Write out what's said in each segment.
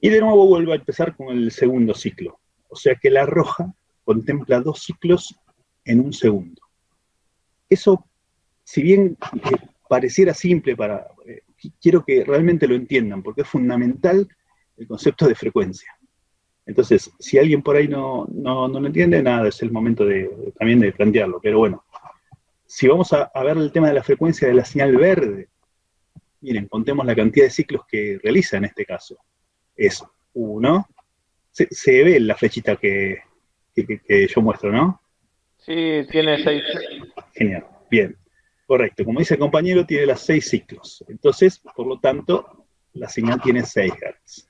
Y de nuevo vuelvo a empezar con el segundo ciclo. O sea que la roja contempla 2 ciclos en un segundo. Eso, si bien pareciera simple, quiero que realmente lo entiendan, porque es fundamental el concepto de frecuencia. Entonces, si alguien por ahí no lo entiende, nada, es el momento también de plantearlo. Pero bueno, si vamos a ver el tema de la frecuencia de la señal verde, miren, contemos la cantidad de ciclos que realiza en este caso. Es 1. Se ve la flechita que yo muestro, ¿no? Sí, tiene 6. Genial, bien. Correcto, como dice el compañero, tiene las 6 ciclos. Entonces, por lo tanto, la señal tiene 6 Hz.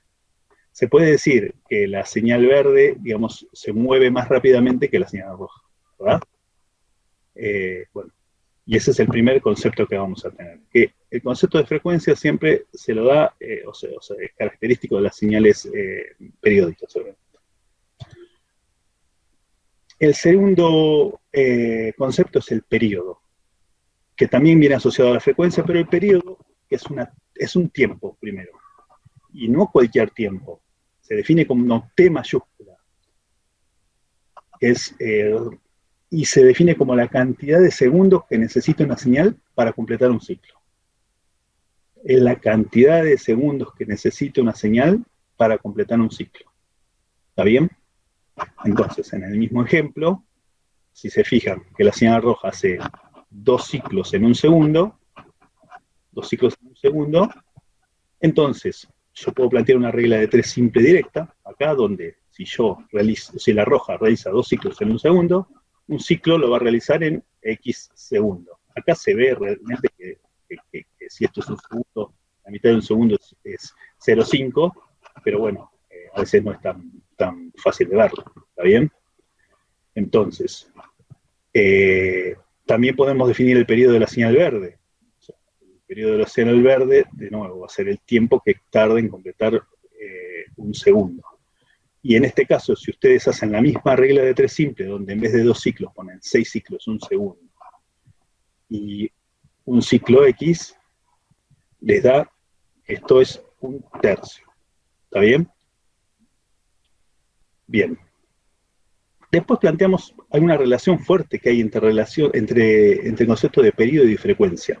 Se puede decir que la señal verde, digamos, se mueve más rápidamente que la señal roja, ¿verdad? Bueno, y ese es el primer concepto que vamos a tener. Que el concepto de frecuencia siempre se lo da, o sea, es característico de las señales periódicas, obviamente. El segundo concepto es el periodo, que también viene asociado a la frecuencia, pero el periodo es un tiempo primero, y no cualquier tiempo. Se define como una T mayúscula, y se define como la cantidad de segundos que necesita una señal para completar un ciclo. Es la cantidad de segundos que necesita una señal para completar un ciclo. ¿Está bien? Entonces, en el mismo ejemplo, si se fijan que la señal roja hace 2 ciclos en un segundo, entonces yo puedo plantear una regla de 3 simple directa, acá donde si la roja realiza 2 ciclos en un segundo, un ciclo lo va a realizar en X segundos. Acá se ve realmente que si esto es un segundo, la mitad de un segundo es 0,5, pero bueno, a veces no es tan fácil de verlo, ¿está bien? Entonces, también podemos definir el periodo de la señal verde. O sea, el periodo de la señal verde, de nuevo, va a ser el tiempo que tarda en completar un segundo. Y en este caso, si ustedes hacen la misma regla de 3 simple, donde en vez de 2 ciclos ponen 6 ciclos, un segundo, y un ciclo X, les da, esto es un tercio. ¿Está bien? Bien. Después planteamos, hay una relación fuerte que hay entre el concepto de periodo y frecuencia.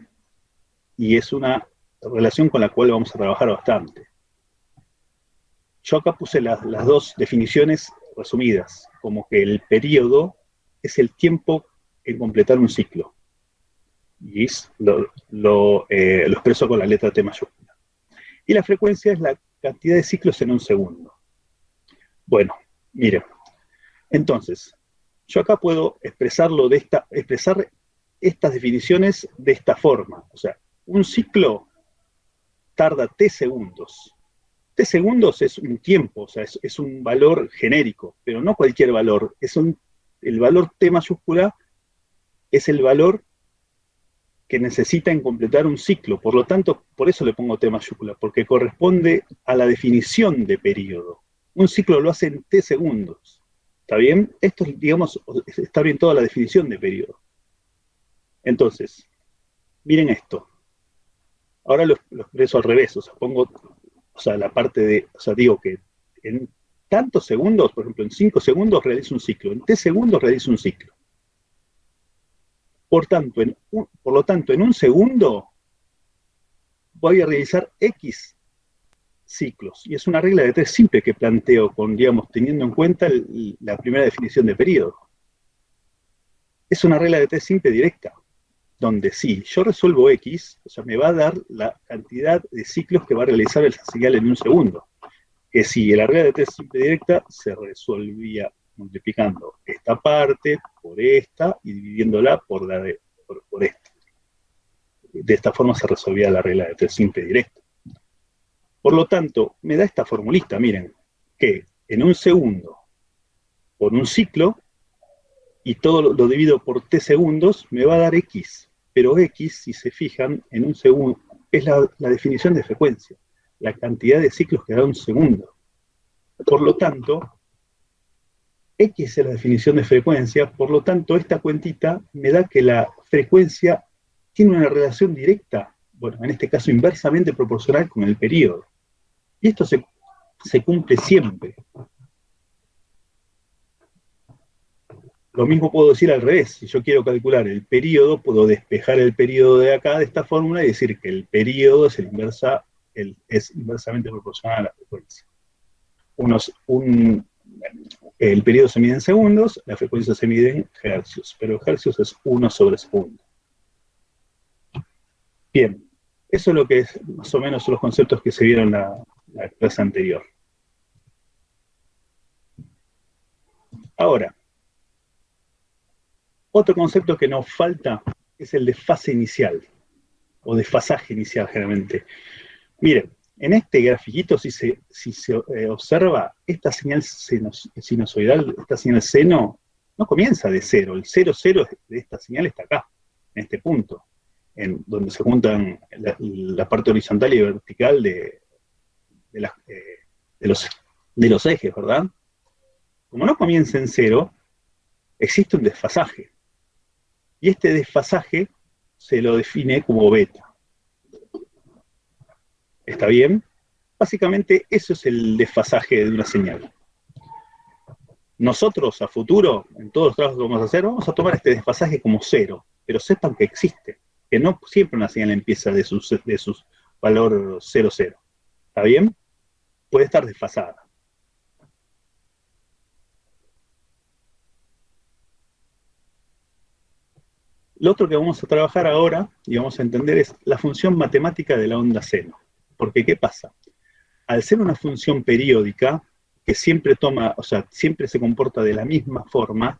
Y es una relación con la cual vamos a trabajar bastante. Yo acá puse las 2 definiciones resumidas, como que el periodo es el tiempo en completar un ciclo. Y lo expreso con la letra T mayúscula. Y la frecuencia es la cantidad de ciclos en un segundo. Bueno, miren. Entonces, yo acá puedo expresar estas definiciones de esta forma. O sea, un ciclo tarda T segundos. T segundos es un tiempo, o sea, es un valor genérico, pero no cualquier valor. El valor T mayúscula es el valor que necesita en completar un ciclo. Por lo tanto, por eso le pongo T mayúscula, porque corresponde a la definición de periodo. Un ciclo lo hace en T segundos. ¿Está bien? Esto, digamos, está bien toda la definición de periodo. Entonces, miren esto. Ahora lo expreso al revés, o sea, la parte de, o sea, digo que en tantos segundos, por ejemplo, en 5 segundos realizo un ciclo, en 3 segundos realizo un ciclo. Por lo tanto, en un segundo voy a realizar X ciclos. Y es una regla de 3 simple que planteo teniendo en cuenta la primera definición de periodo. Es una regla de 3 simple directa, donde si yo resuelvo X, o sea, me va a dar la cantidad de ciclos que va a realizar el señal en un segundo. Que si la regla de 3 simple directa se resolvía multiplicando esta parte por esta y dividiéndola por esta. De esta forma se resolvía la regla de 3 simple directa. Por lo tanto, me da esta formulita, miren, que en un segundo, por un ciclo, y todo lo divido por t segundos, me va a dar x. Pero x, si se fijan, en un segundo, es la definición de frecuencia, la cantidad de ciclos que da un segundo. Por lo tanto, x es la definición de frecuencia, por lo tanto, esta cuentita me da que la frecuencia tiene una relación directa, bueno, en este caso inversamente proporcional con el periodo. Y esto se cumple siempre. Lo mismo puedo decir al revés. Si yo quiero calcular el periodo, puedo despejar el periodo de acá, de esta fórmula, y decir que el periodo es es inversamente proporcional a la frecuencia. El periodo se mide en segundos, la frecuencia se mide en hercios, pero hercios es 1/segundo. Bien, eso es lo que es más o menos los conceptos que se vieron en la clase anterior. Ahora, otro concepto que nos falta es el de fase inicial, o desfasaje inicial generalmente. Miren, en este grafiquito, si se observa, esta señal sinusoidal, esta señal seno, no comienza de cero. El 0,0 de esta señal está acá, en este punto, en donde se juntan la parte horizontal y vertical de los ejes, ¿verdad? Como no comienza en cero, existe un desfasaje. Y este desfasaje se lo define como beta. ¿Está bien? Básicamente eso es el desfasaje de una señal. Nosotros a futuro, en todos los trabajos que vamos a hacer, vamos a tomar este desfasaje como cero, pero sepan que existe, que no siempre una señal empieza de sus valor 0,0. ¿Está bien? Puede estar desfasada. Lo otro que vamos a trabajar ahora y vamos a entender es la función matemática de la onda seno. Porque, ¿qué pasa? Al ser una función periódica, que siempre siempre se comporta de la misma forma,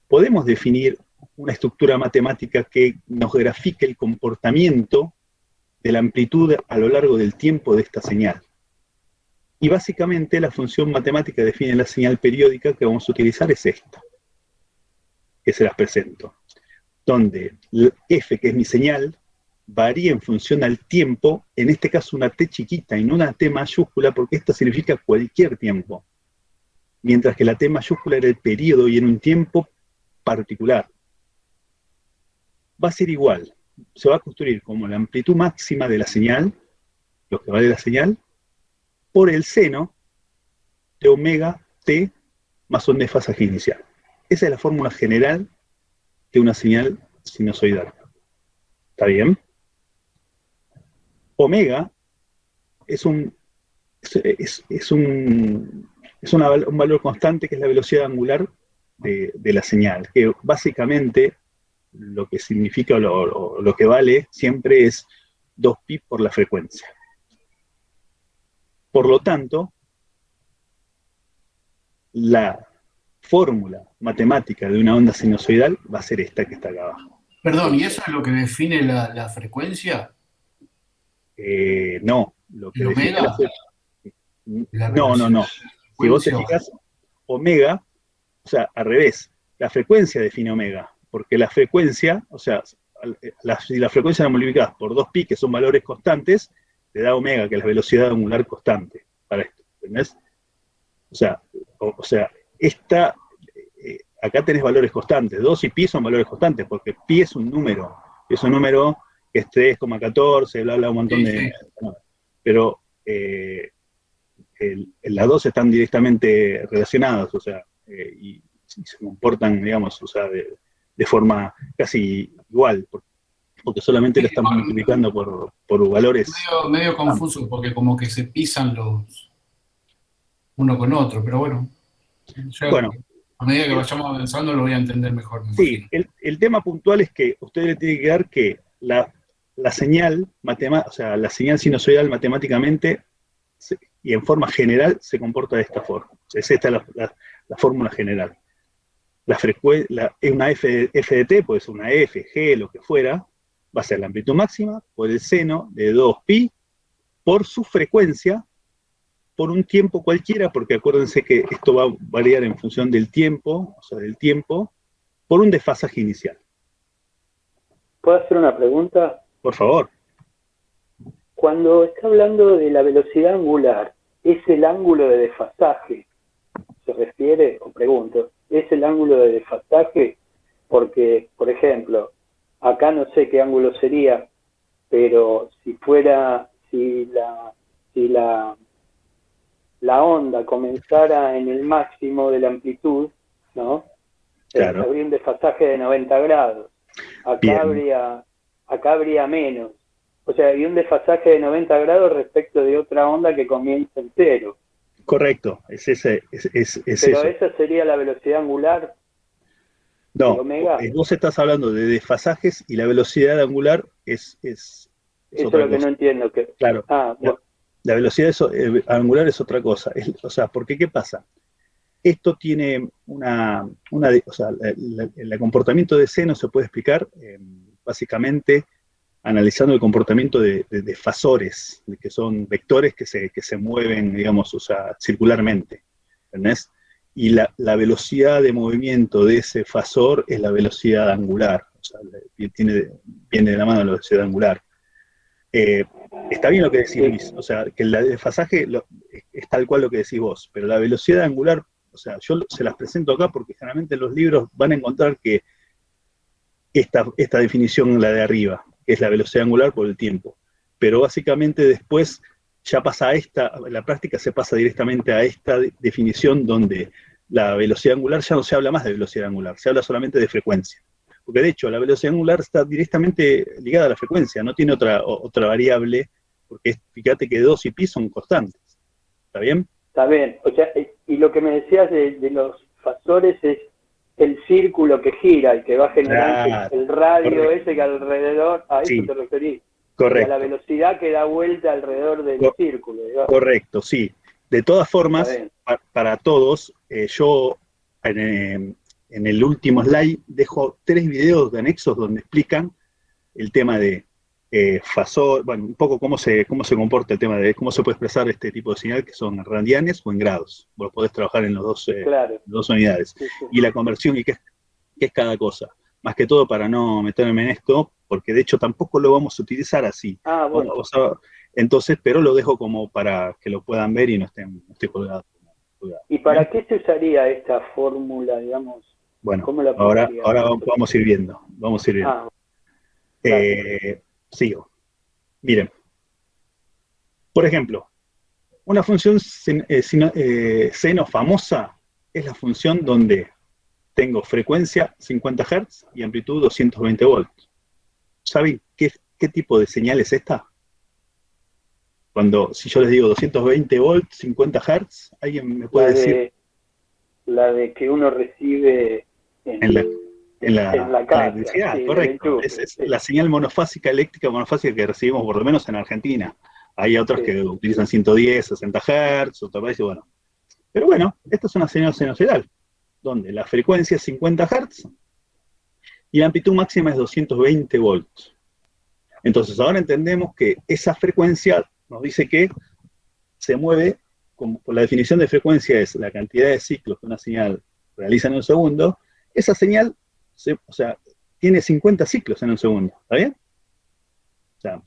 podemos definir una estructura matemática que nos grafique el comportamiento de la amplitud a lo largo del tiempo de esta señal. Y básicamente la función matemática que define la señal periódica que vamos a utilizar es esta, que se las presento, donde f, que es mi señal, varía en función al tiempo, en este caso una t chiquita y no una t mayúscula, porque esta significa cualquier tiempo, mientras que la t mayúscula era el periodo y en un tiempo particular. Va a ser igual, se va a construir como la amplitud máxima de la señal, lo que vale la señal, por el seno de omega t más un desfasaje inicial. Esa es la fórmula general de una señal sinusoidal. ¿Está bien? Omega es un valor constante que es la velocidad angular de la señal, que básicamente lo que significa o lo que vale siempre es 2pi por la frecuencia. Por lo tanto, la fórmula matemática de una onda sinusoidal va a ser esta que está acá abajo. Perdón, ¿y eso es lo que define la frecuencia? No, lo que ¿El define omega? No. Si vos te fijas, omega, o sea, al revés, la frecuencia define omega, porque la frecuencia, o sea, si la frecuencia la multiplicás por 2pi, que son valores constantes, te da omega, que es la velocidad angular constante para esto, ¿entendés? O sea, acá tenés valores constantes, 2 y pi son valores constantes, porque pi es un número que es 3,14, bla, bla, un montón de... No, pero las dos están directamente relacionadas, o sea, y se comportan, digamos, o sea, de forma casi igual, porque solamente lo estamos multiplicando por valores. Medio confuso, porque como que se pisan los uno con otro, pero bueno. Bueno, a medida que vayamos avanzando lo voy a entender mejor. Sí, el tema puntual es que usted le tiene que dar que la señal, o sea, la señal sinusoidal matemáticamente y en forma general se comporta de esta forma. Es esta la fórmula general. Una f de t, puede ser una f, g, lo que fuera, va a ser la amplitud máxima por el seno de 2pi por su frecuencia por un tiempo cualquiera, porque acuérdense que esto va a variar en función del tiempo, o sea, del tiempo, por un desfasaje inicial. ¿Puedo hacer una pregunta? Por favor. Cuando está hablando de la velocidad angular, ¿es el ángulo de desfasaje? ¿Se refiere? O pregunto, ¿es el ángulo de desfasaje? Porque, por ejemplo, acá no sé qué ángulo sería, pero si la onda comenzara en el máximo de la amplitud, ¿no? Claro. Habría un desfasaje de 90 grados. Bien. Acá habría menos. O sea, había un desfasaje de 90 grados respecto de otra onda que comienza en cero. Correcto, es Pero eso. esa sería la velocidad angular de No, omega. vos estás hablando de desfasajes y la velocidad angular es Eso es otra lo que cosa. no entiendo. Claro, Bueno, la velocidad angular es otra cosa. O sea, porque ¿qué pasa? Esto tiene o sea, el comportamiento de seno se puede explicar básicamente analizando el comportamiento de fasores, que son vectores que se mueven, digamos, o sea, circularmente, ¿entendés? Y la velocidad de movimiento de ese fasor es la velocidad angular, o sea, viene de la mano de la velocidad angular. Está bien lo que decís, Luis, o sea, que el desfasaje es tal cual lo que decís vos, pero la velocidad angular, o sea, yo se las presento acá porque generalmente en los libros van a encontrar que esta definición, la de arriba, que es la velocidad angular por el tiempo. Pero básicamente después ya pasa la práctica se pasa directamente a esta definición donde la velocidad angular ya no se habla más de velocidad angular, se habla solamente de frecuencia. Porque de hecho la velocidad angular está directamente ligada a la frecuencia, no tiene otra variable, porque fíjate que 2 y pi son constantes. ¿Está bien? Está bien. O sea, y lo que me decías de los fasores es el círculo que gira y que va generando Claro, el radio correcto. ese que alrededor, a eso Sí, te referís. Y a la correcto. velocidad que da vuelta alrededor del círculo, digamos. Correcto, sí. De todas Está formas, bien. para todos, yo en el último slide dejo 3 videos de anexos donde explican el tema de fasor, bueno, un poco cómo se comporta el tema de cómo se puede expresar este tipo de señal, que son radianes o en grados. Vos podés trabajar en Claro. las dos unidades. Sí, sí. Y la conversión y qué es cada cosa. Más que todo para no meterme en esto, porque de hecho tampoco lo vamos a utilizar así. Bueno. Entonces, pero lo dejo como para que lo puedan ver y no esté colgado. ¿Y para qué se usaría esta fórmula, digamos? Bueno, ¿Cómo la ahora aplicaríamos? vamos a ir viendo. Claro. Sigo. Miren, por ejemplo, una función seno famosa es la función donde tengo frecuencia 50 Hz y amplitud 220 volts. ¿Saben qué tipo de señal es esta? Si yo les digo 220 volts, 50 Hz, ¿alguien me puede decir? La de que uno recibe En la casa, electricidad, sí, correcto. Es la señal eléctrica monofásica que recibimos por lo menos en Argentina. Hay otros que utilizan 110, 60 Hz, otros países, bueno. Pero bueno, esta es una señal sinusoidal, donde la frecuencia es 50 Hz y la amplitud máxima es 220 volts. Entonces ahora entendemos que esa frecuencia nos dice que se mueve, por la definición de frecuencia es la cantidad de ciclos que una señal realiza en un segundo, esa señal tiene 50 ciclos en un segundo, ¿está bien?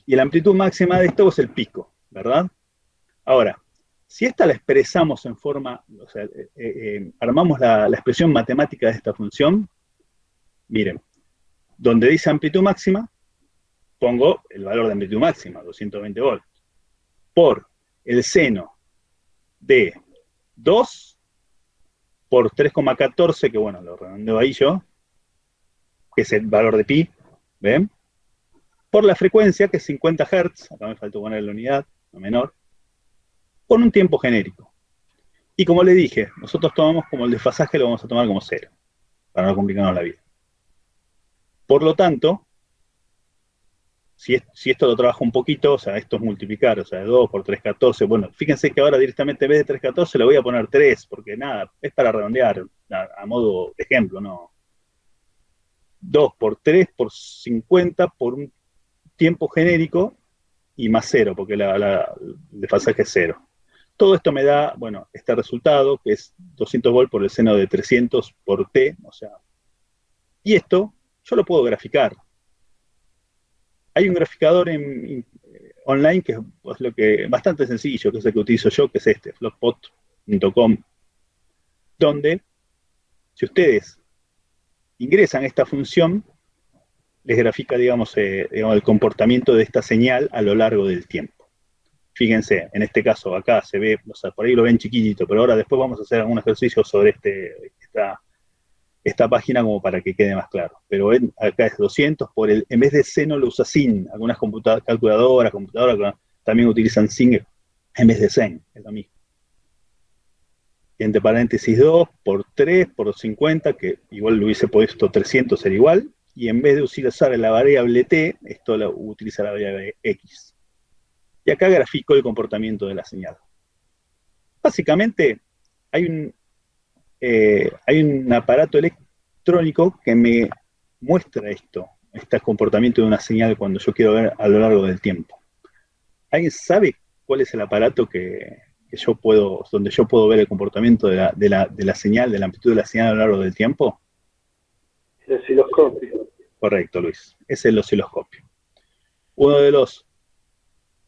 Y la amplitud máxima de esto es el pico, ¿verdad? Ahora, si esta la expresamos en forma, armamos la expresión matemática de esta función, miren, donde dice amplitud máxima, pongo el valor de amplitud máxima, 220 volts, por el seno de 2 por 3,14, que bueno, lo redondeo ahí yo, que es el valor de pi, ¿ven? Por la frecuencia, que es 50 Hz, acá me faltó poner la unidad, la menor, con un tiempo genérico. Y como le dije, nosotros tomamos como el desfasaje, lo vamos a tomar como 0, para no complicarnos la vida. Por lo tanto, si esto lo trabajo un poquito, o sea, esto es multiplicar, o sea, 2 por 3,14, bueno, fíjense que ahora directamente en vez de 3,14 le voy a poner 3, porque nada, es para redondear, a modo de ejemplo, ¿no? 2 por 3 por 50 por un tiempo genérico y más 0, porque el desfasaje es 0. Todo esto me da, bueno, este resultado, que es 200 volts por el seno de 300 por t, o sea, y esto yo lo puedo graficar. Hay un graficador online que es bastante sencillo, que es el que utilizo yo, que es este, flowpot.com, donde si ustedes ingresan esta función, les grafica, digamos, el comportamiento de esta señal a lo largo del tiempo. Fíjense, en este caso acá se ve, o sea, por ahí lo ven chiquitito, pero ahora después vamos a hacer algún ejercicio sobre esta página como para que quede más claro. Pero ven, acá es 200 en vez de seno lo usa sin. Algunas calculadoras, también utilizan sin en vez de sen, es lo mismo. Y entre paréntesis 2 por 3 por 50, que igual lo hubiese puesto 300, era igual, y en vez de utilizar la variable t, esto lo utiliza la variable x. Y acá grafico el comportamiento de la señal. Básicamente, hay un aparato electrónico que me muestra este comportamiento de una señal cuando yo quiero ver a lo largo del tiempo. ¿Alguien sabe cuál es el aparato donde yo puedo ver el comportamiento de la señal, de la amplitud de la señal a lo largo del tiempo? El osciloscopio. Correcto, Luis. Es el osciloscopio. Uno de los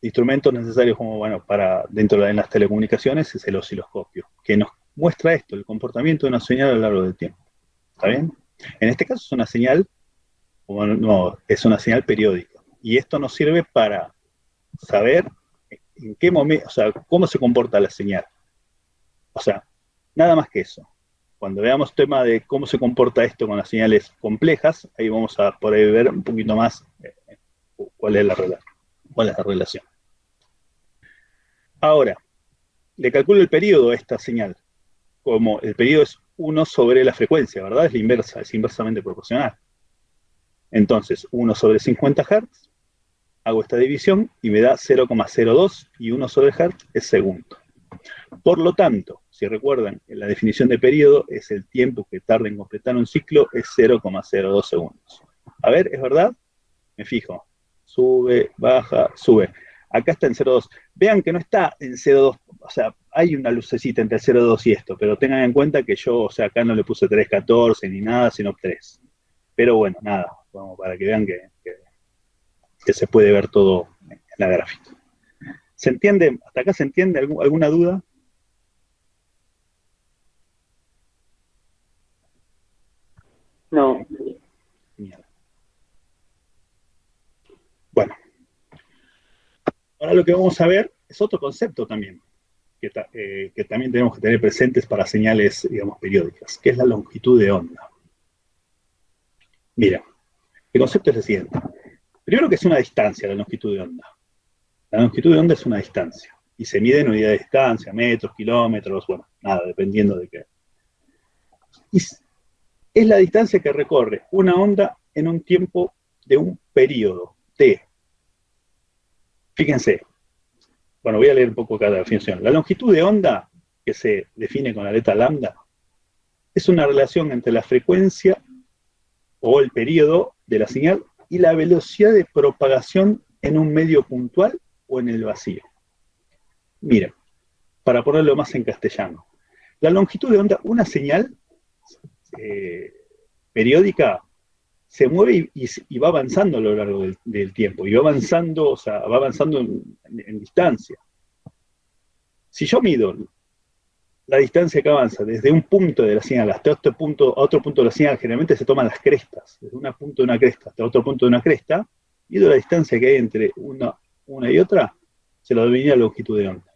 instrumentos necesarios para dentro de las telecomunicaciones es el osciloscopio, que nos muestra el comportamiento de una señal a lo largo del tiempo. ¿Está bien? En este caso es una señal, es una señal periódica. Y esto nos sirve para saber en qué momento, o sea, cómo se comporta la señal. O sea, nada más que eso. Cuando veamos tema de cómo se comporta esto con las señales complejas, ahí vamos a poder ver un poquito más cuál es la relación. Ahora, le calculo el periodo a esta señal. Como el periodo es 1 sobre la frecuencia, ¿verdad? Es la inversa, es inversamente proporcional. Entonces, 1 sobre 50 Hz, hago esta división y me da 0,02 y 1 sobre Hz es segundo. Por lo tanto, si recuerdan, la definición de periodo es el tiempo que tarda en completar un ciclo, es 0,02 segundos. A ver, ¿es verdad? Me fijo. Sube, baja, sube. Acá está en 0,2. Vean que no está en 0,2, o sea, hay una lucecita entre el 0,2 y esto, pero tengan en cuenta que yo, o sea, acá no le puse 3,14 ni nada, sino 3. Pero bueno, nada, como para que vean que se puede ver todo en la gráfica. ¿Se entiende? ¿Hasta acá se entiende? ¿Alguna duda? No. Mierda. Bueno. Ahora lo que vamos a ver es otro concepto también, que también tenemos que tener presentes para señales, digamos, periódicas, que es la longitud de onda. Mira, el concepto es el siguiente. Primero que es una distancia la longitud de onda. La longitud de onda es una distancia, y se mide en unidad de distancia, metros, kilómetros, bueno, nada, dependiendo de qué. Y es la distancia que recorre una onda en un tiempo de un periodo, t. Fíjense, bueno, voy a leer un poco cada definición. La longitud de onda, que se define con la letra lambda, es una relación entre la frecuencia o el periodo de la señal y la velocidad de propagación en un medio puntual o en el vacío. Miren, para ponerlo más en castellano, la longitud de onda, una señal periódica, se mueve y va avanzando a lo largo del tiempo, y va avanzando, o sea, va avanzando en distancia. Si yo mido la distancia que avanza desde un punto de la señal hasta otro punto de la señal, generalmente se toman las crestas, desde un punto de una cresta hasta otro punto de una cresta, mido la distancia que hay entre una y otra, se lo denomina longitud de onda.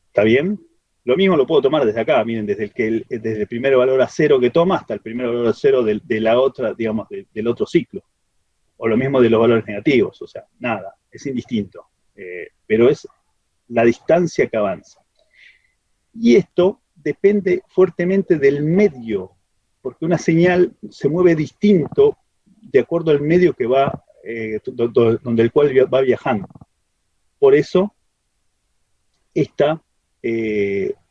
¿Está bien? Lo mismo lo puedo tomar desde acá, miren, desde el primer valor a cero que toma hasta el primer valor a cero de la otra, digamos, del otro ciclo. O lo mismo de los valores negativos, o sea, nada, es indistinto. Pero es la distancia que avanza. Y esto depende fuertemente del medio, porque una señal se mueve distinto de acuerdo al medio que va, donde el cual va viajando. Por eso, esta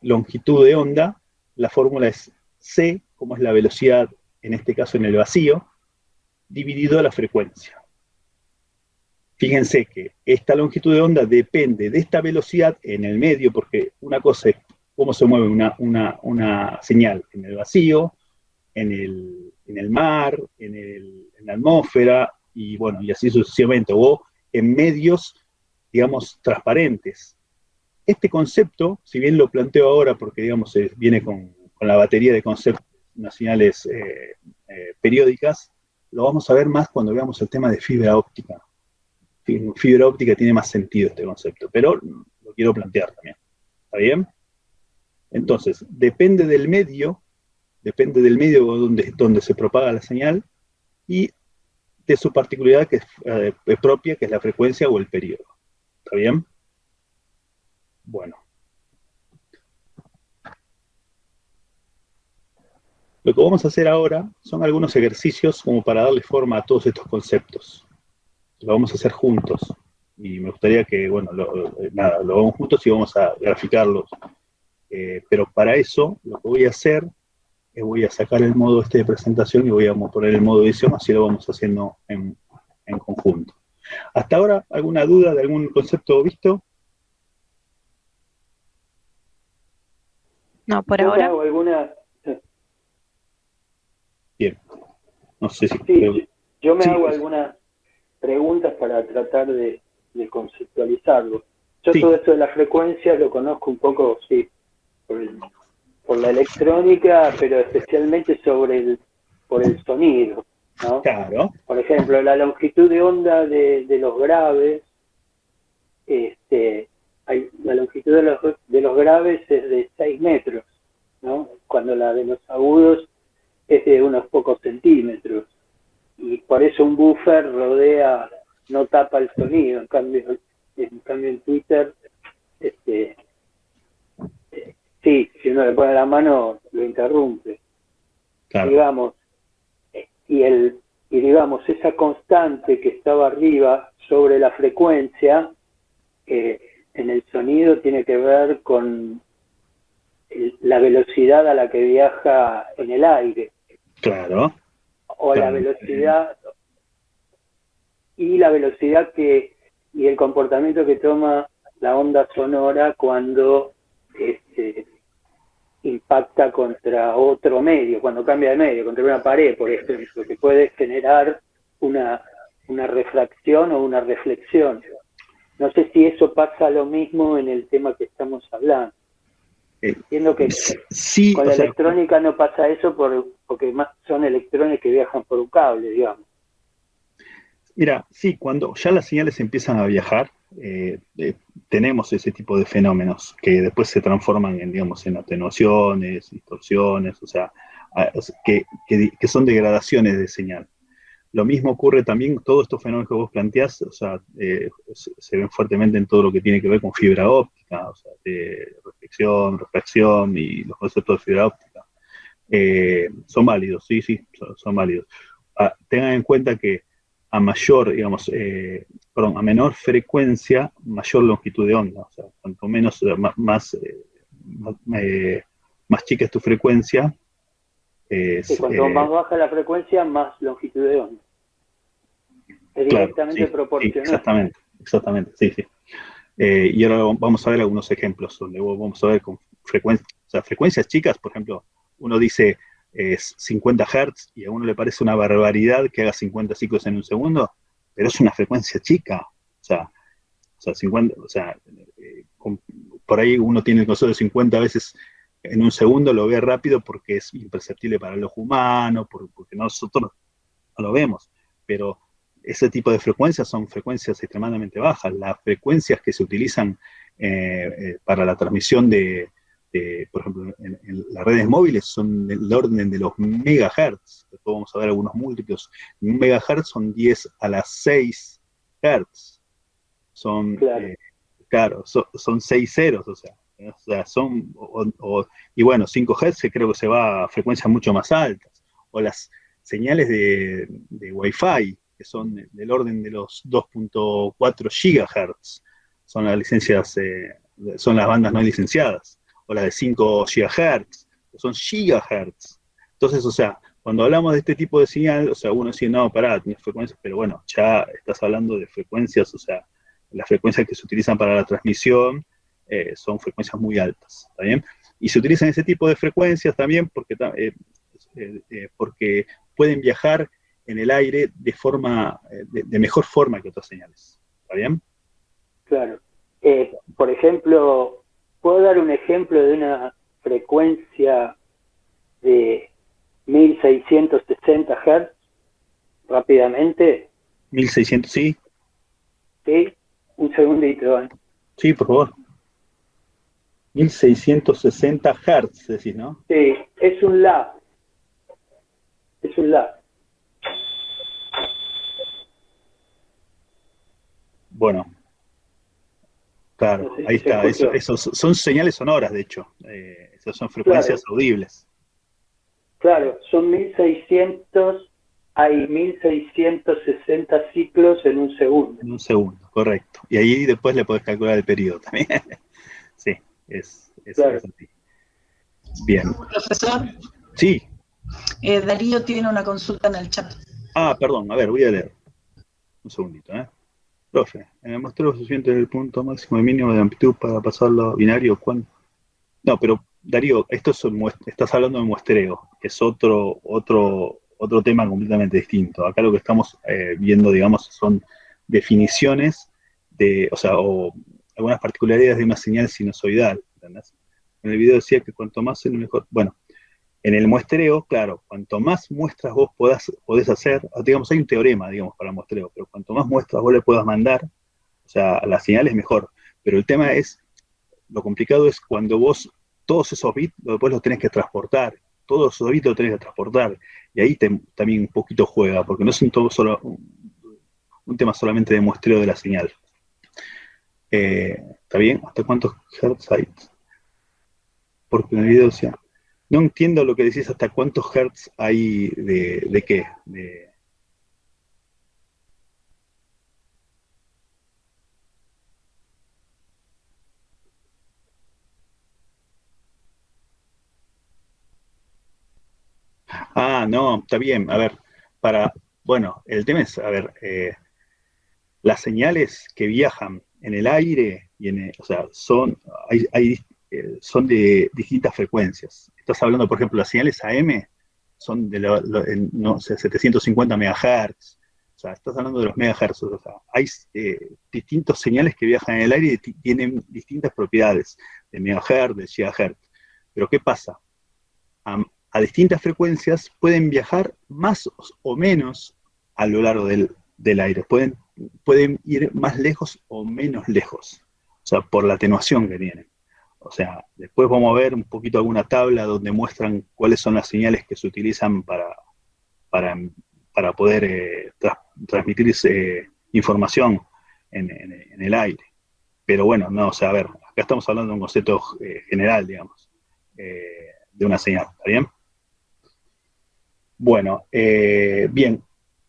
longitud de onda, la fórmula es c, como es la velocidad, en este caso en el vacío, dividido a la frecuencia. Fíjense que esta longitud de onda depende de esta velocidad en el medio, porque una cosa es cómo se mueve una señal en el vacío, en el mar, en la atmósfera, y bueno, y así sucesivamente, o en medios, digamos, transparentes. Este concepto, si bien lo planteo ahora porque, digamos, viene con la batería de conceptos, unas señales periódicas, lo vamos a ver más cuando veamos el tema de fibra óptica. fibra óptica tiene más sentido este concepto, pero lo quiero plantear también. ¿Está bien? Entonces, depende del medio donde se propaga la señal y de su particularidad que es propia, que es la frecuencia o el periodo. ¿Está bien? Bueno. Lo que vamos a hacer ahora son algunos ejercicios como para darle forma a todos estos conceptos. Lo vamos a hacer juntos. Y me gustaría que, bueno, lo hagamos juntos y vamos a graficarlos. Pero para eso, lo que voy a hacer es voy a sacar el modo de presentación y voy a poner el modo edición, así lo vamos haciendo en conjunto. ¿Hasta ahora alguna duda de algún concepto visto? No, por Yo me ahora. hago alguna... Bien. No sé si... Sí, yo me Sí, hago pues. algunas preguntas para tratar de conceptualizarlo. Yo Sí. todo esto de las frecuencias lo conozco un poco, sí, por la electrónica, pero especialmente por el sonido, ¿no? Claro. Por ejemplo, la longitud de onda de los graves, la longitud de los graves es de 6 metros, ¿no? Cuando la de los agudos es de unos pocos centímetros. Y por eso un buffer no tapa el sonido. En cambio en Twitter, sí, si uno le pone la mano, lo interrumpe. Claro. Digamos, y digamos, esa constante que estaba arriba sobre la frecuencia, en el sonido tiene que ver con la velocidad a la que viaja en el aire. Claro. O la velocidad y el comportamiento que toma la onda sonora cuando impacta contra otro medio, cuando cambia de medio, contra una pared, por ejemplo, que puede generar una refracción o una reflexión. No sé si eso pasa lo mismo en el tema que estamos hablando. Entiendo que sí, con la electrónica no pasa eso porque son electrones que viajan por un cable, digamos. Mira, sí, cuando ya las señales empiezan a viajar, tenemos ese tipo de fenómenos que después se transforman en, digamos, en atenuaciones, distorsiones, o sea, que son degradaciones de señal. Lo mismo ocurre también, todos estos fenómenos que vos planteás, o sea, se ven fuertemente en todo lo que tiene que ver con fibra óptica, o sea, de reflexión y los conceptos de fibra óptica. Son válidos, sí, son válidos. Tengan en cuenta que a mayor, digamos, a menor frecuencia, mayor longitud de onda. O sea, cuanto menos, más chica es tu frecuencia. Cuanto más baja la frecuencia, más longitud de onda. Es directamente proporcional. Sí, exactamente, sí. Y ahora vamos a ver algunos ejemplos donde vamos a ver con frecuencias chicas, por ejemplo, uno dice 50 Hz y a uno le parece una barbaridad que haga 50 ciclos en un segundo, pero es una frecuencia chica. O sea 50, por ahí uno tiene el concepto de 50 veces en un segundo, lo ve rápido porque es imperceptible para el ojo humano, porque nosotros no lo vemos, pero ese tipo de frecuencias son frecuencias extremadamente bajas. Las frecuencias que se utilizan para la transmisión por ejemplo, en las redes móviles son del orden de los megahertz. Después vamos a ver algunos múltiplos. Un megahertz son 10 a la 6 hertz. Son, son 6 ceros, o sea, son, y bueno, 5 Hz que creo que se va a frecuencias mucho más altas. O las señales de Wi-Fi, que son del orden de los 2.4 GHz, son las licencias, son las bandas no licenciadas, o las de 5 GHz, que son gigahertz. Entonces, o sea, cuando hablamos de este tipo de señal, o sea, uno dice, no, pará, tienes frecuencias, pero bueno, ya estás hablando de frecuencias, o sea, las frecuencias que se utilizan para la transmisión son frecuencias muy altas, ¿está bien? Y se utilizan ese tipo de frecuencias también porque pueden viajar en el aire de mejor forma que otras señales, ¿está bien? Claro. Por ejemplo, ¿puedo dar un ejemplo de una frecuencia de 1660 Hz rápidamente? 1600, sí. ¿Sí? Un segundito. Sí, por favor. 1660 Hz, decís, ¿no? Sí, es un La. Es un La. Bueno, claro, No sé ahí si se está. escuchó. Esos son señales sonoras, de hecho. Esas son frecuencias Claro, audibles. claro, son 1600, hay 1660 ciclos en un segundo. En un segundo, correcto. Y ahí después le podés calcular el periodo también. Sí, es Claro. así. Bien. Profesor, Sí. Darío tiene una consulta en el chat. Ah, perdón, a ver, voy a leer. Un segundito, ¿eh? Profe, en el muestreo se siente el punto máximo y mínimo de amplitud para pasarlo a binario. No, pero Darío, esto es estás hablando de muestreo, que es otro tema completamente distinto. Acá lo que estamos viendo, digamos, son definiciones o sea, o algunas particularidades de una señal sinusoidal, ¿entendés? En el video decía que cuanto más el mejor. Bueno, en el muestreo, claro, cuanto más muestras vos podés hacer, digamos, hay un teorema, digamos, para el muestreo, pero cuanto más muestras vos le puedas mandar, o sea, la señal es mejor. Pero el tema es, lo complicado es cuando vos todos esos bits después los tenés que transportar, todos esos bits los tenés que transportar, y ahí también un poquito juega, porque no es un tema solamente de muestreo de la señal. ¿Está bien? ¿Hasta cuántos hertz hay? Porque en el video decía, no entiendo lo que decís, hasta cuántos hertz hay de qué. No, está bien. A ver, bueno, el tema es, a ver, las señales que viajan en el aire, o sea, son de distintas frecuencias. Estás hablando, por ejemplo, las señales AM son de no sé, 750 MHz. O sea, estás hablando de los megahertz. O sea, hay distintas señales que viajan en el aire y tienen distintas propiedades de megahertz, de gigahertz. Pero ¿qué pasa? A distintas frecuencias pueden viajar más o menos a lo largo del aire. Pueden ir más lejos o menos lejos. O sea, por la atenuación que tienen. O sea, después vamos a ver un poquito alguna tabla donde muestran cuáles son las señales que se utilizan para, para poder transmitir información en el aire. Pero bueno, no, o sea, a ver, acá estamos hablando de un concepto general, digamos, de una señal, ¿está bien? Bueno, bien.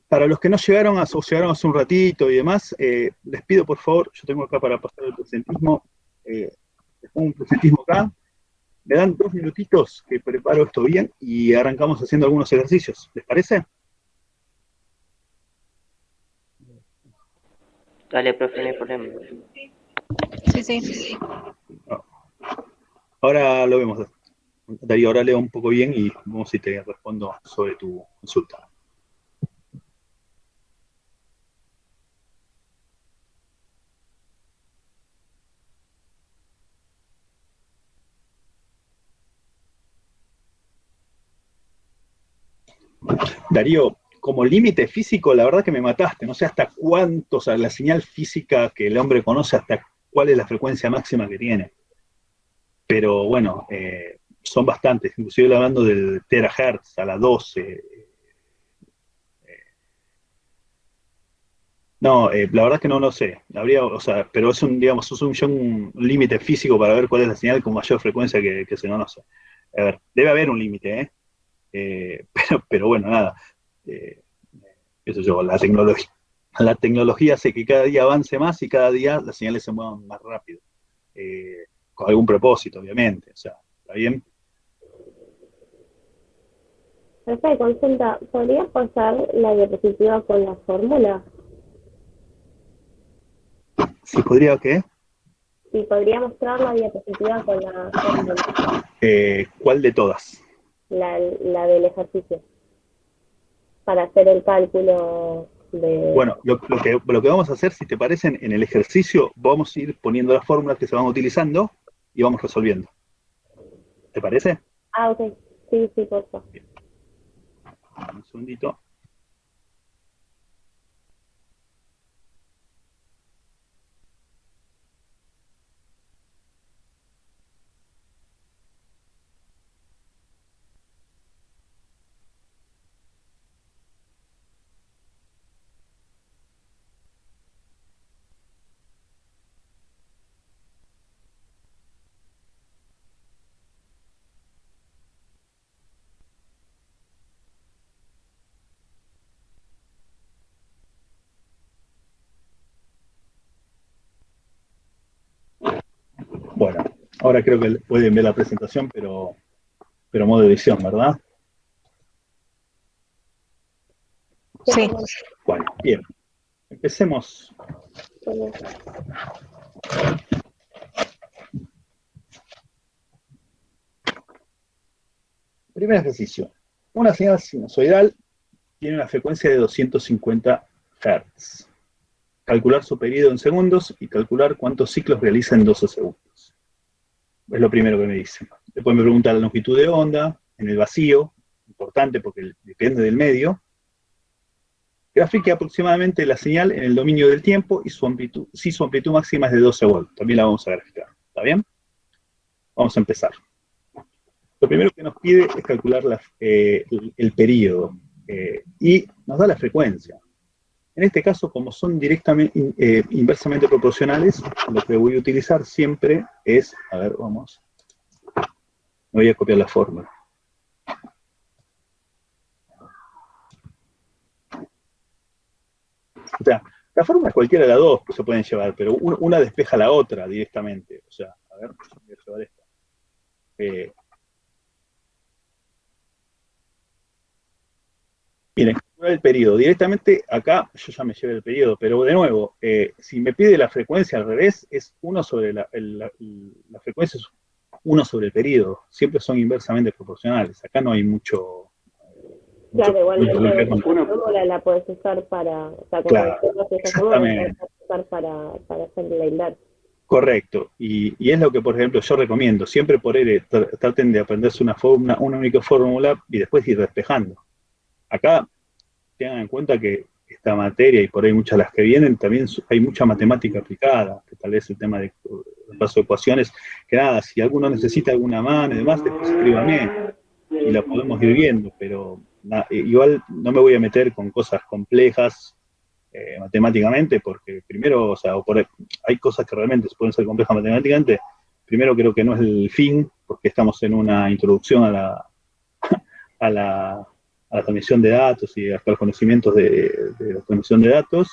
Para los que no llegaron o llegaron hace un ratito y demás, les pido por favor, yo tengo acá para pasar el presentismo, les pongo un presentismo acá, me dan 2 minutitos que preparo esto bien y arrancamos haciendo algunos ejercicios, ¿les parece? Dale, profe, no hay problema. Sí, sí. Ahora lo vemos, Darío, ahora leo un poco bien y vamos si te respondo sobre tu consulta. Darío, como límite físico, la verdad que me mataste. No sé hasta cuánto, o sea, la señal física que el hombre conoce, hasta cuál es la frecuencia máxima que tiene. Pero bueno, son bastantes. Inclusive hablando del terahertz a la 12. No, la verdad que no lo sé. O sea, pero es digamos, es un límite físico para ver cuál es la señal con mayor frecuencia que se conoce. A ver, debe haber un límite, ¿eh? Pero bueno, nada. Eh, qué sé yo, la tecnología hace que cada día avance más y cada día las señales se muevan más rápido. Con algún propósito, obviamente. O sea, ¿está bien? Esta consulta, ¿podría pasar la diapositiva con la fórmula? ¿Se podría qué? Sí, podría mostrar la diapositiva con la fórmula, ¿Cuál de todas? la del ejercicio, para hacer el cálculo de... Bueno, lo que vamos a hacer, si te parece, en el ejercicio, vamos a ir poniendo las fórmulas que se van utilizando y vamos resolviendo. ¿Te parece? Ah, ok. Sí, sí, por favor. Bien. Un segundito. Bueno, ahora creo que pueden ver la presentación, pero modo edición, ¿verdad? Sí. Bueno, bien. Empecemos. Primer ejercicio. Una señal sinusoidal tiene una frecuencia de 250 Hz. Calcular su periodo en segundos y calcular cuántos ciclos realiza en 12 segundos. Es lo primero que me dicen. Después me pregunta la longitud de onda en el vacío, importante porque depende del medio. Grafique aproximadamente la señal en el dominio del tiempo y su amplitud, si su amplitud máxima es de 12 volts. También la vamos a graficar. ¿Está bien? Vamos a empezar. Lo primero que nos pide es calcular el periodo y nos da la frecuencia. En este caso, como son inversamente proporcionales, lo que voy a utilizar siempre es, a ver, vamos, me voy a copiar la fórmula. O sea, la fórmula es cualquiera de las dos que se pueden llevar, pero una despeja la otra directamente. O sea, a ver, voy a llevar esta. Miren, el periodo. Directamente acá yo ya me llevé el periodo, pero de nuevo, si me pide la frecuencia al revés, es 1 sobre la frecuencia es 1 sobre el periodo. Siempre son inversamente proporcionales. Acá no hay mucho. Claro, igualmente mucho una fórmula la puedes usar para, o sea, como claro, esa fórmula la puedes usar para hacer la inversa. Correcto, y es lo que, por ejemplo, yo recomiendo. Siempre por él traten de aprenderse una única fórmula y después ir despejando. Acá tengan en cuenta que esta materia, y por ahí muchas de las que vienen, también hay mucha matemática aplicada, que tal vez el tema de reemplazo de ecuaciones, que nada, si alguno necesita alguna mano y demás, después escríbame y la podemos ir viendo, pero igual no me voy a meter con cosas complejas matemáticamente, porque primero, o sea, hay cosas que realmente pueden ser complejas matemáticamente. Primero, creo que no es el fin, porque estamos en una introducción a la transmisión de datos y hasta los conocimientos de la transmisión de datos.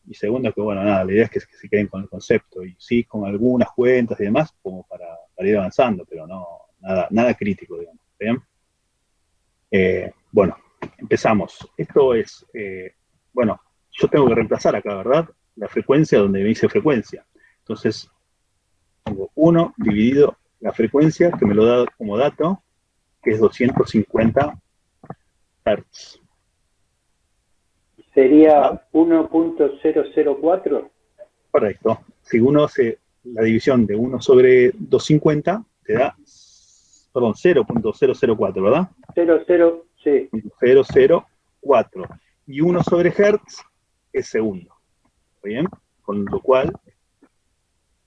Y segundo, que bueno, nada, la idea es que se queden con el concepto, y sí, con algunas cuentas y demás, como para ir avanzando, pero no, nada crítico, digamos. ¿Bien? Bueno, empezamos. Esto es, bueno, yo tengo que reemplazar acá, ¿verdad? La frecuencia donde me dice frecuencia. Entonces, pongo 1 dividido la frecuencia, que me lo da como dato, que es 250 Hz. ¿Sería 1.004? Correcto. Si uno hace la división de 1 sobre 250, te da, perdón, 0.004, ¿verdad? 00, sí. 004. Y 1 sobre Hertz es segundo. ¿Bien? Con lo cual,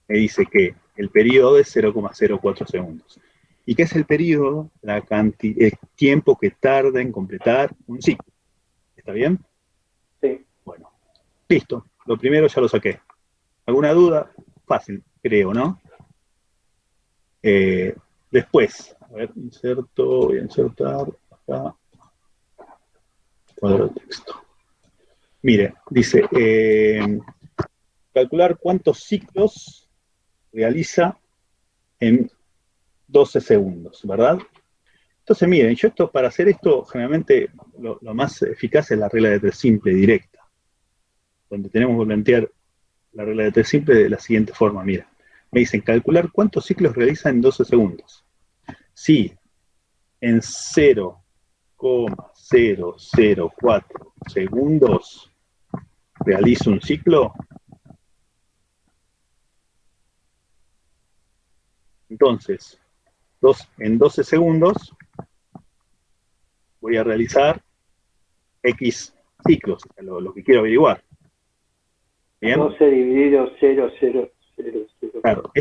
me dice que el periodo es 0,04 segundos. ¿Y qué es el periodo? El tiempo que tarda en completar un ciclo. ¿Está bien? Sí. Bueno, listo. Lo primero ya lo saqué. ¿Alguna duda? Fácil, creo, ¿no? Después, a ver, voy a insertar acá, cuadro de texto. Mire, dice, calcular cuántos ciclos realiza en 12 segundos, ¿verdad? Entonces, miren, para hacer esto, generalmente lo más eficaz es la regla de 3 simple directa, donde tenemos que plantear la regla de 3 simple de la siguiente forma. Mira, me dicen calcular cuántos ciclos realiza en 12 segundos. Si en 0,004 segundos realizo un ciclo, entonces en 12 segundos voy a realizar X ciclos, lo que quiero averiguar. ¿Bien? 12 dividido 0, 0, 0, 0. Claro,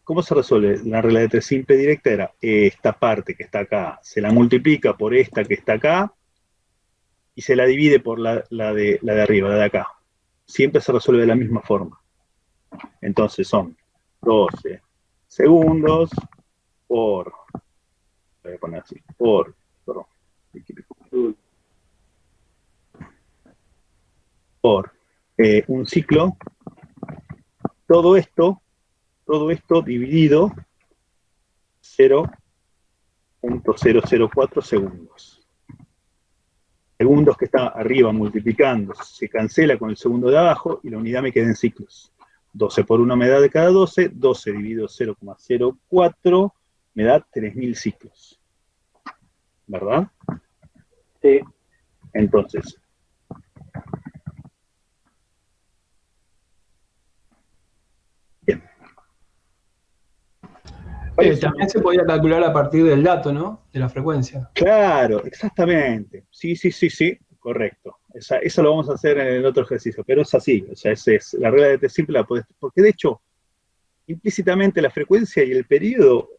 ¿cómo se resuelve? La regla de 3 simple directa era esta parte que está acá, se la multiplica por esta que está acá y se la divide por la de arriba, la de acá. Siempre se resuelve de la misma forma. Entonces son 12 segundos por, voy a poner así, por un ciclo. Todo esto todo esto dividido 0.004 segundos. Segundos que está arriba multiplicando, se cancela con el segundo de abajo y la unidad me queda en ciclos. 12 por 1 me da de cada 12, 12 dividido 0,04 me da 3000 ciclos. ¿Verdad? Sí. Entonces, bien. También se podía calcular a partir del dato, ¿no? De la frecuencia. Claro, exactamente. Sí, correcto. Eso lo vamos a hacer en el otro ejercicio, pero es así. O sea, es la regla de T simple la podés, porque de hecho, implícitamente la frecuencia y el periodo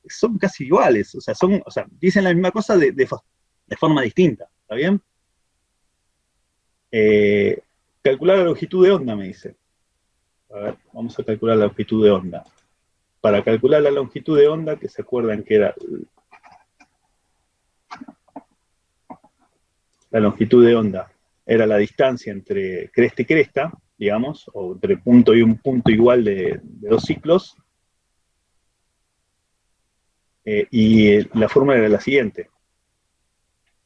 son casi iguales. O sea, dicen la misma cosa de forma distinta. ¿Está bien? Calcular la longitud de onda, me dice. A ver, vamos a calcular la longitud de onda. Para calcular la longitud de onda, que se acuerdan que era la longitud de onda, era la distancia entre cresta y cresta, digamos, o entre punto y un punto igual de dos ciclos, y la fórmula era la siguiente.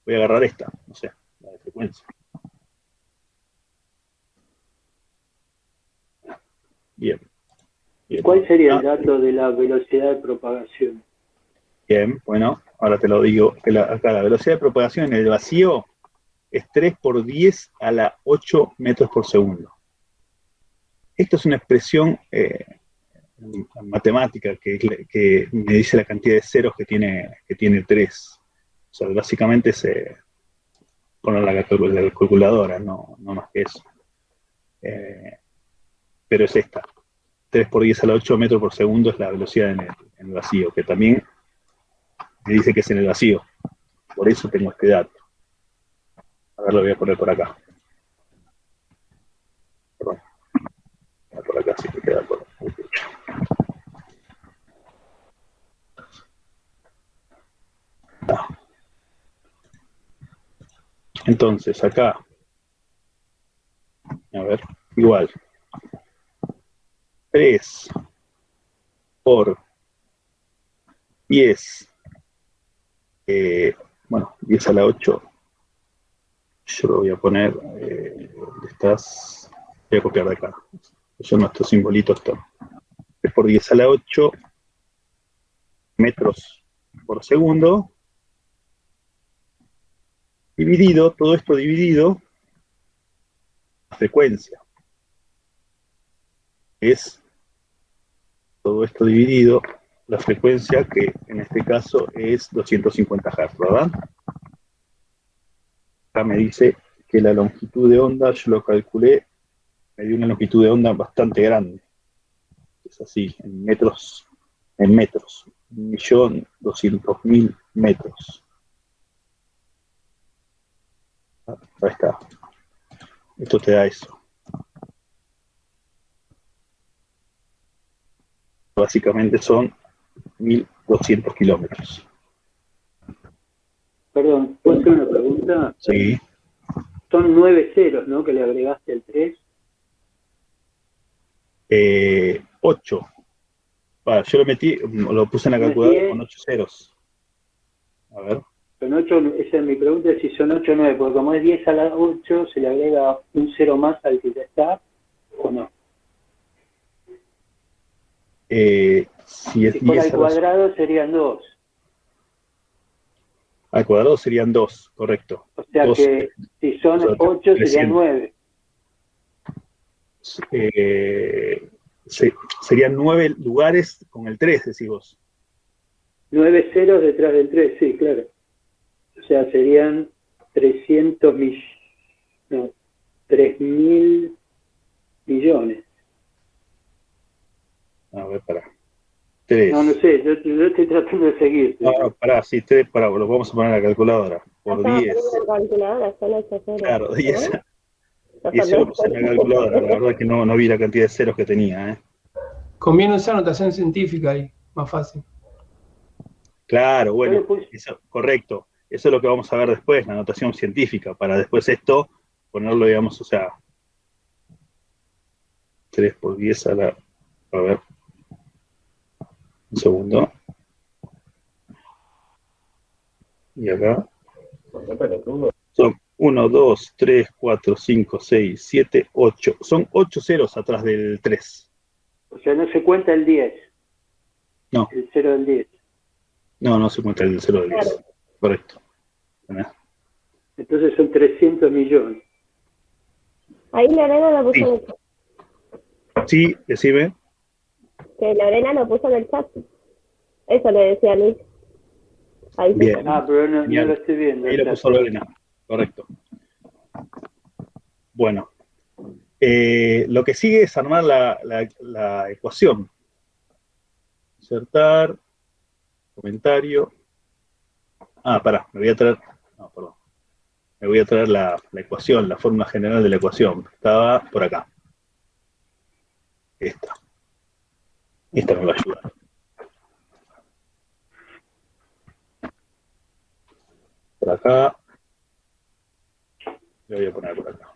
Voy a agarrar esta, no sé, la de frecuencia. Bien. ¿Cuál sería el dato de la velocidad de propagación? Bien, bueno, ahora te lo digo. Acá la velocidad de propagación en el vacío es 3 por 10 a la 8 metros por segundo. Esto es una expresión matemática que me dice la cantidad de ceros que tiene 3. O sea, básicamente se pone la calculadora, no más que eso. Pero es esta. 3 por 10 a la 8 metros por segundo es la velocidad en el vacío, que también me dice que es en el vacío. Por eso tengo este dato. A ver, lo voy a poner por acá. Perdón. Por acá sí que queda por ah. Entonces, acá. A ver, igual. 3 por 10. Bueno, 10 a la 8. Yo lo voy a poner. ¿Dónde estás? Voy a copiar de acá. Son nuestros simbolitos. 3 por 10 a la 8 metros por segundo. Dividido, todo esto dividido, la frecuencia. Es todo esto dividido, la frecuencia que en este caso es 250 Hz, ¿verdad? Acá me dice que la longitud de onda, yo lo calculé, me dio una longitud de onda bastante grande. Es así, en metros, 1.200.000 metros. Ahí está. Esto te da eso. Básicamente son 1.200 kilómetros. Perdón, ¿puedo hacer una pregunta? Sí. Son 9 ceros, ¿no? Que le agregaste el 3. 8. Yo lo puse en la calculadora con 8 ceros. A ver. Son 8, esa es mi pregunta, si son 8 o 9, porque como es 10 a la 8, se le agrega un cero más al que ya está, ¿o no? Si fuera al cuadrado serían 2. Al cuadrado serían 2, correcto. O sea 2, que si son 8 serían 9. Serían 9 lugares con el 3, decís vos. 9 ceros detrás del 3, sí, claro. O sea, serían 3.000 millones. A ver, pará. 3. No sé, yo estoy tratando de seguir. No, pará, sí, 3, pará, lo vamos a poner en la calculadora. Por 10. La calculadora, son 8 ceros. Claro, 10. Y eso lo puse en la calculadora. La verdad es que no vi la cantidad de ceros que tenía. Conviene usar notación científica ahí, más fácil. Claro, bueno, eso, correcto. Eso es lo que vamos a ver después, la notación científica, para después esto ponerlo, digamos, o sea, 3 por 10 a la... A ver, Un segundo. Y acá. Son 1, 2, 3, 4, 5, 6, 7, 8. Son 8 ceros atrás del 3. O sea, no se cuenta el 10. No. El 0 del 10. No se cuenta el 0 del 10. Claro. Correcto. Entonces son 300 millones. Ahí Lorena lo puso Sí. en el chat. Sí, decime. Que Lorena lo puso en el chat. Eso le decía Luis. Ahí se Bien. fue. Ah, pero no Genial. lo estoy viendo. Ahí lo ya. puso Lorena. Correcto. Bueno. Lo que sigue es armar la ecuación. Insertar. Comentario. Pará, me voy a traer. No, perdón. Me voy a traer la ecuación, la fórmula general de la ecuación. Estaba por acá. Esta. Esta me va a ayudar. Por acá. Le voy a poner por acá.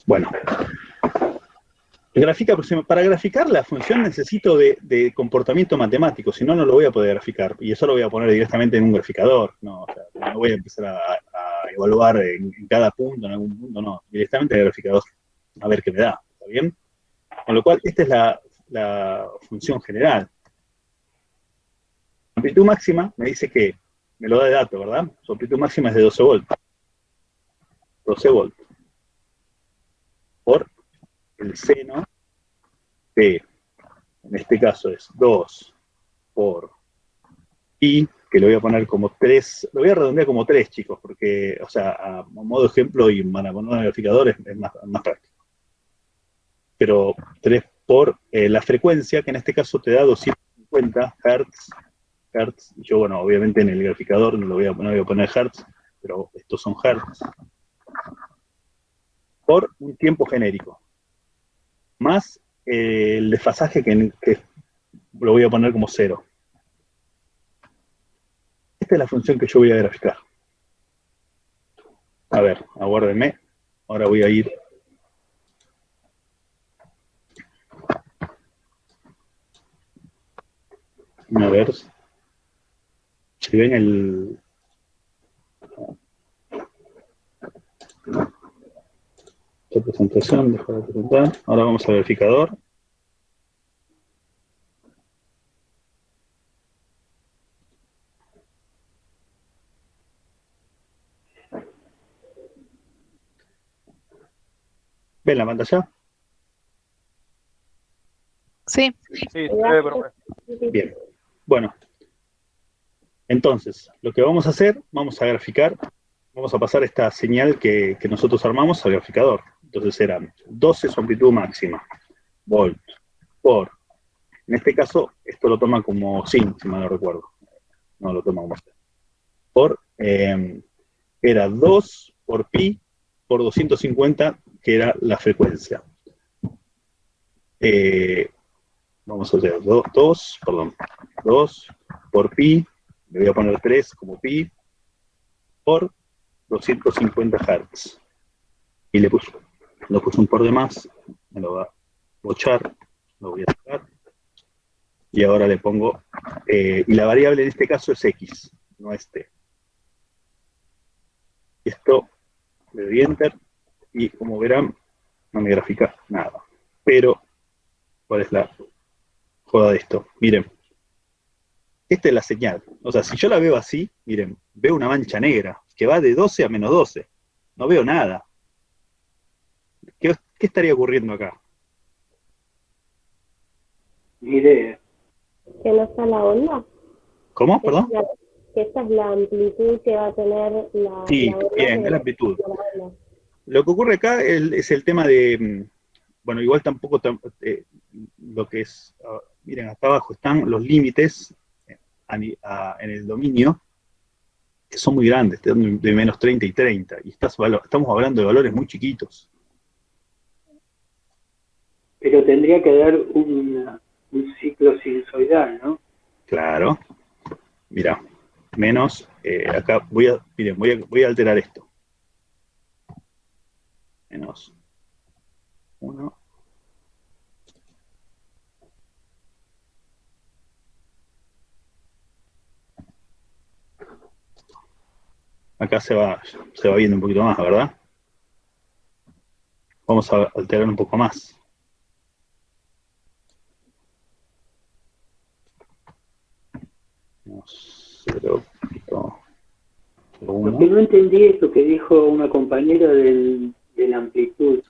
Bueno. Para graficar la función necesito de comportamiento matemático, si no, no lo voy a poder graficar. Y eso lo voy a poner directamente en un graficador. No, o sea, no voy a empezar a evaluar en cada punto, en algún punto, no. Directamente en el graficador. A ver qué me da. ¿Está bien? Con lo cual, esta es la función general. La amplitud máxima me dice que, me lo da de dato, ¿verdad? Su amplitud máxima es de 12 volts. 12 volts. Por el seno de, en este caso es 2 por pi, que lo voy a poner como 3, lo voy a redondear como 3, chicos, porque, o sea, a modo ejemplo y para poner un graficador es más práctico. Pero 3 por la frecuencia, que en este caso te da 250 Hz. Yo, bueno, obviamente en el graficador no voy a poner Hz, pero estos son Hz. Por un tiempo genérico. Más el desfasaje que lo voy a poner como 0. Esta es la función que yo voy a graficar. A ver, aguárdenme. Ahora voy a ir. A ver. Si ven esta presentación, dejo de presentar. Ahora vamos al verificador. ¿Ven la pantalla? Sí. Sí, se ve perfecto. Bien. Bueno. Entonces, lo que vamos a hacer, vamos a graficar, vamos a pasar esta señal que nosotros armamos al graficador. Entonces eran 12 su amplitud máxima, volt, por, en este caso, esto lo toma como sin, si mal no recuerdo. No lo toma como sin. Por, era 2 por pi por 250, que era la frecuencia. Vamos a hacer 2 por pi, le voy a poner 3 como pi, por 250 Hz. Y lo puse un por de más, me lo va a bochar, lo voy a sacar. Y ahora le pongo, y la variable en este caso es X, no es T. Esto le doy Enter, y como verán, no me grafica nada. Pero, ¿cuál es la joda de esto? Miren, esta es la señal. O sea, si yo la veo así, miren, veo una mancha negra que va de 12 a menos 12. No veo nada. ¿Qué estaría ocurriendo acá? Ni idea. Que no está la onda. ¿Cómo? ¿Perdón? Que esta es la amplitud que va a tener la Sí, onda bien, de es la amplitud. la onda. Lo que ocurre acá es el tema de, bueno, igual tampoco, lo que es, miren, acá abajo están los límites en el dominio, que son muy grandes, de menos 30 y 30, y estamos hablando de valores muy chiquitos. Pero tendría que dar un ciclo sinusoidal, ¿no? Claro. Mira, menos, acá miren, voy a alterar esto. Menos 1. acá se va viendo un poquito más, ¿verdad? Vamos a alterar un poco más. Lo que no entendí es lo que dijo una compañera de la amplitud.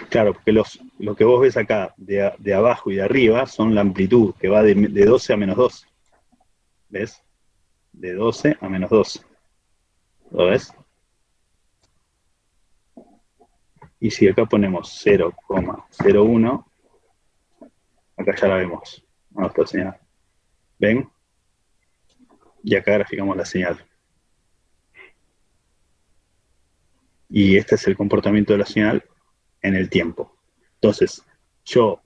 Claro, porque lo que vos ves acá de abajo y de arriba son la amplitud, que va de 12 a menos 12. ¿Ves? De 12 a menos 12. ¿Lo ves? Y si acá ponemos 0,01, acá ya la vemos. Vamos a esta señal. ¿Ven? Y acá graficamos la señal. Y este es el comportamiento de la señal en el tiempo. Entonces, yo,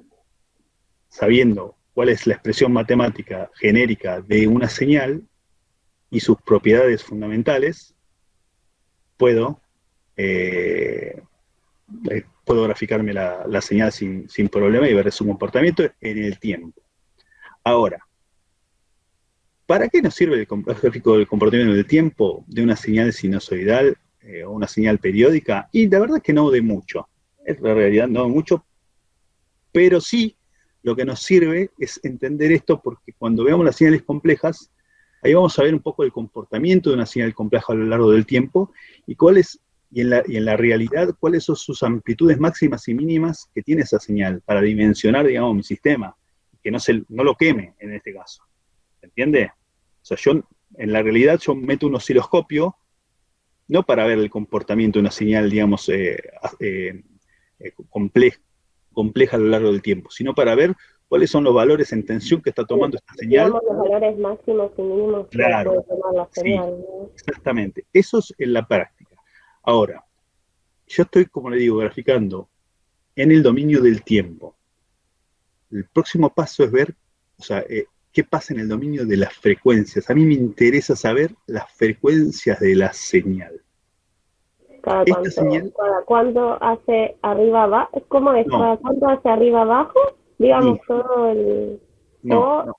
sabiendo cuál es la expresión matemática genérica de una señal y sus propiedades fundamentales, puedo graficarme la señal sin problema y ver su comportamiento en el tiempo. Ahora, ¿para qué nos sirve el gráfico del comportamiento del tiempo de una señal sinusoidal o una señal periódica? Y la verdad es que no de mucho. En realidad no de mucho, pero sí lo que nos sirve es entender esto, porque cuando veamos las señales complejas, ahí vamos a ver un poco el comportamiento de una señal compleja a lo largo del tiempo y en la realidad cuáles son sus amplitudes máximas y mínimas que tiene esa señal para dimensionar, digamos, mi sistema, que no lo queme en este caso. ¿Se entiende? O sea, en la realidad yo meto un osciloscopio, no para ver el comportamiento de una señal, digamos, compleja a lo largo del tiempo, sino para ver cuáles son los valores en tensión que está tomando esta señal. Digamos los valores máximos y mínimos que puede tomar la señal. Sí, ¿no? exactamente. Eso es en la práctica. Ahora, yo estoy, como le digo, graficando en el dominio del tiempo. El próximo paso es ver, o sea, qué pasa en el dominio de las frecuencias. A mí me interesa saber las frecuencias de la señal. ¿Cada cuánto hace arriba abajo? ¿Cómo es? No. ¿Cada cuánto hace arriba abajo? Digamos sí. Todo el... No.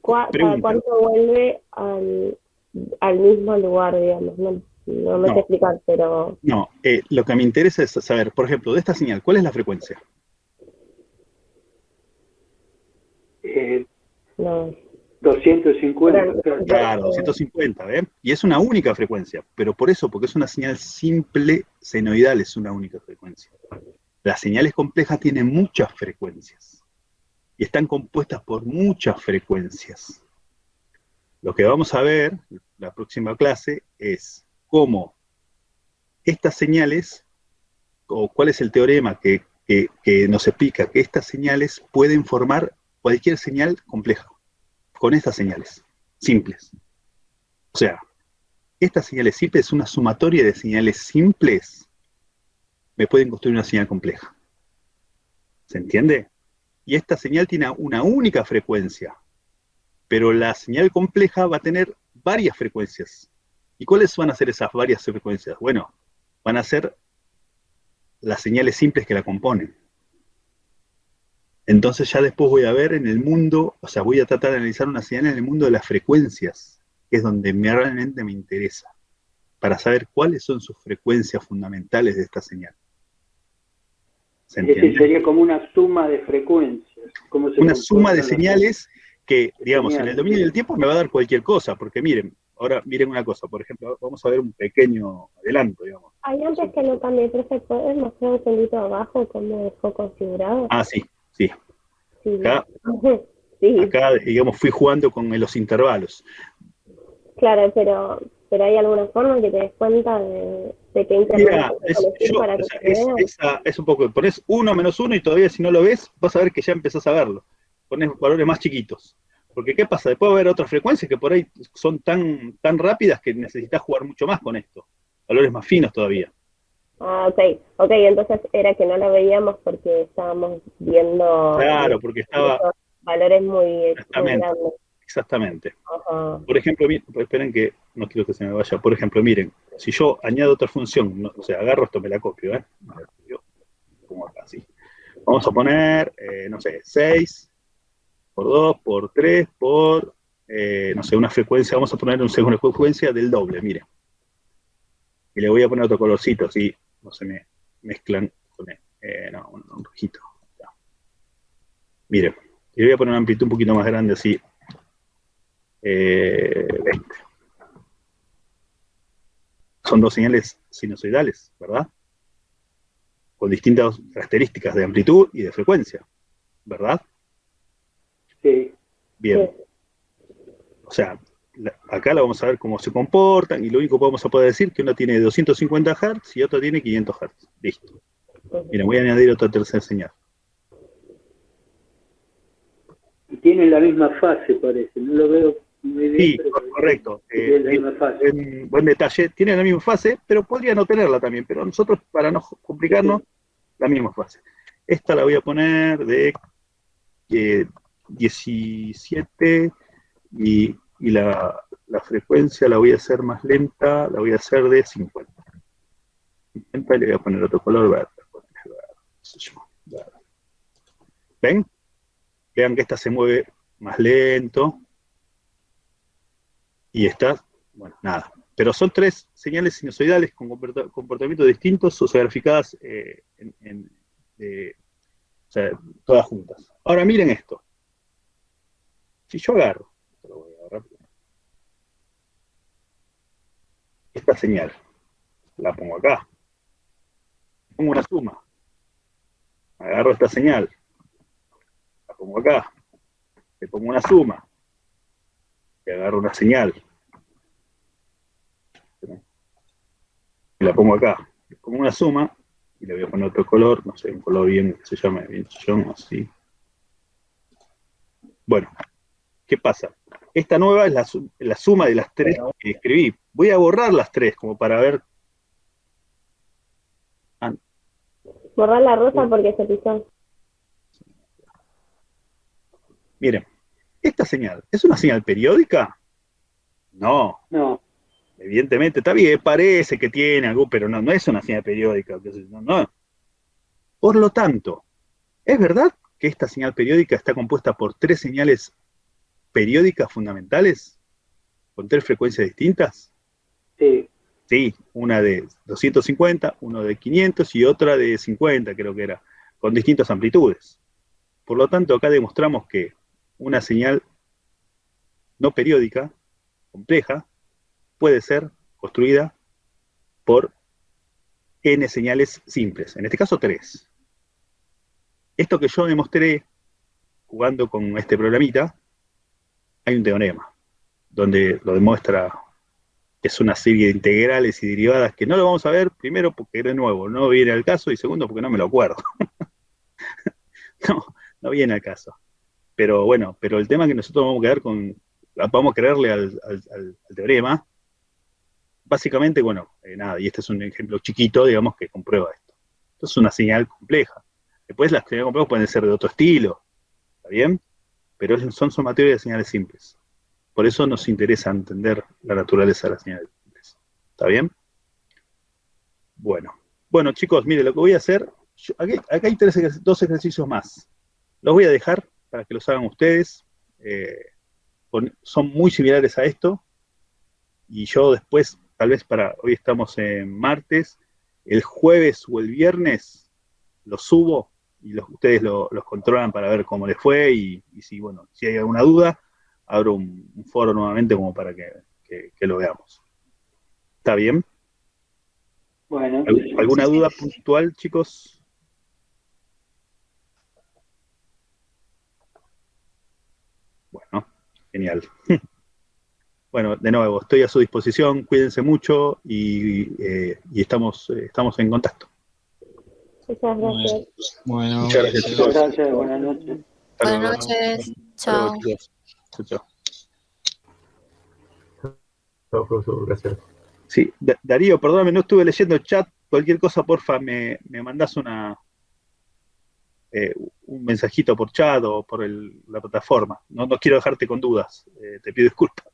¿Cada cuánto vuelve al mismo lugar, digamos? No me sé explicar, pero... No, lo que me interesa es saber, por ejemplo, de esta señal, ¿cuál es la frecuencia? No. 250. Claro, 250, ¿ven? Y es una única frecuencia, pero por eso, porque es una señal simple senoidal, es una única frecuencia. Las señales complejas tienen muchas frecuencias y están compuestas por muchas frecuencias. Lo que vamos a ver en la próxima clase es cómo estas señales, o cuál es el teorema que nos explica que estas señales pueden formar cualquier señal compleja, con estas señales simples. O sea, estas señales simples, una sumatoria de señales simples, me pueden construir una señal compleja. ¿Se entiende? Y esta señal tiene una única frecuencia, pero la señal compleja va a tener varias frecuencias. ¿Y cuáles van a ser esas varias frecuencias? Bueno, van a ser las señales simples que la componen. Entonces ya después voy a ver en el mundo, o sea, voy a tratar de analizar una señal en el mundo de las frecuencias, que es donde realmente me interesa, para saber cuáles son sus frecuencias fundamentales de esta señal. ¿Se entiende? Sería como una suma de frecuencias. Una suma de señales que, digamos, en el dominio del tiempo me va a dar cualquier cosa, porque miren, ahora miren una cosa, por ejemplo, vamos a ver un pequeño adelanto, digamos. Hay antes que no cambie, profe, ¿puedes mostrar un segundito abajo cómo dejó configurado? Ah, sí. Acá, digamos, fui jugando con los intervalos. Claro, pero hay alguna forma que te des cuenta de qué intervalo para que es un poco, pones 1 menos 1 y todavía si no lo ves, vas a ver que ya empezás a verlo. Pones valores más chiquitos. Porque ¿qué pasa? Después va a haber otras frecuencias que por ahí son tan rápidas que necesitas jugar mucho más con esto. Valores más finos todavía. Ah, ok, entonces era que no lo veíamos porque estábamos viendo... Claro, porque estaba... Valores muy grandes. Exactamente. Ajá. Por ejemplo, esperen que no quiero que se me vaya. Por ejemplo, miren, si yo añado otra función, o sea, agarro esto, me la copio, como acá, así. Vamos a poner, no sé, 6 por 2 por 3 por, no sé, una frecuencia, vamos a poner una frecuencia del doble, miren. Y le voy a poner otro colorcito, así no se me mezclan con un rojito. Ya. Miren, le voy a poner una amplitud un poquito más grande, así. 20. Son dos señales sinusoidales, ¿verdad? Con distintas características de amplitud y de frecuencia, ¿verdad? Sí. Bien. O sea, acá la vamos a ver cómo se comportan, y lo único que vamos a poder decir es que una tiene 250 Hz y otra tiene 500 Hz. Listo. Miren, voy a añadir otra tercera señal. Y tienen la misma fase, parece. No lo veo muy bien. Sí, pero correcto. tienen la misma fase. Buen detalle. Tiene la misma fase, pero podría no tenerla también. Pero nosotros, para no complicarnos, la misma fase. Esta la voy a poner de 17 y la frecuencia la voy a hacer más lenta, la voy a hacer de 50. 50 y le voy a poner otro color verde. ¿Ven? Vean que esta se mueve más lento. Y esta, bueno, nada. Pero son tres señales sinusoidales con comportamientos distintos, o sea, graficadas o sea, todas juntas. Ahora miren esto. Si yo agarro, lo voy a agarrar, esta señal, la pongo acá, pongo una suma, agarro esta señal, la pongo acá, le pongo una suma, y agarro una señal, y la pongo acá, le pongo una suma, y le voy a poner otro color, no sé, un color bien, que se llame bien chillón, así. Bueno, ¿qué pasa? Esta nueva es la suma de las tres que escribí. Voy a borrar las tres, como para ver. Borrar la rosa porque se pisó. Miren, esta señal, ¿es una señal periódica? No. No. Evidentemente, está bien, parece que tiene algo, pero no es una señal periódica. No. Por lo tanto, ¿es verdad que esta señal periódica está compuesta por tres señales periódicas fundamentales? ¿Con tres frecuencias distintas? Sí. Sí, una de 250, uno de 500 y otra de 50, creo que era, con distintas amplitudes. Por lo tanto, acá demostramos que una señal no periódica, compleja, puede ser construida por n señales simples, en este caso 3. Esto que yo demostré jugando con este programita, hay un teorema, donde lo demuestra que es una serie de integrales y derivadas que no lo vamos a ver, primero porque de nuevo no viene al caso, y segundo porque no me lo acuerdo. no viene al caso. Pero bueno, pero el tema es que nosotros vamos a creerle al teorema, básicamente, bueno, nada, y este es un ejemplo chiquito, digamos, que comprueba esto. Esto es una señal compleja. Después las señales complejas pueden ser de otro estilo, ¿está bien? Pero son sumatorias de señales simples. Por eso nos interesa entender la naturaleza de las señales simples. ¿Está bien? Bueno, chicos, miren, lo que voy a hacer, acá hay dos ejercicios más. Los voy a dejar para que los hagan ustedes. Son muy similares a esto. Y yo después, tal vez hoy estamos en martes, el jueves o el viernes los subo y ustedes los controlan para ver cómo les fue y si hay alguna duda, abro un foro nuevamente como para que lo veamos. ¿Está bien? Bueno. ¿Alguna duda puntual, chicos? Bueno, genial. Bueno, de nuevo, estoy a su disposición, cuídense mucho y estamos en contacto. Muchas gracias. Bueno, Muchas gracias, chicos. Muchas gracias, buenas noches. Buenas noches. Chao. Chao. Chao, profesor, gracias. Sí, Darío, perdóname, no estuve leyendo el chat. Cualquier cosa, porfa, me mandás un mensajito por chat o por la plataforma. No quiero dejarte con dudas. Te pido disculpas.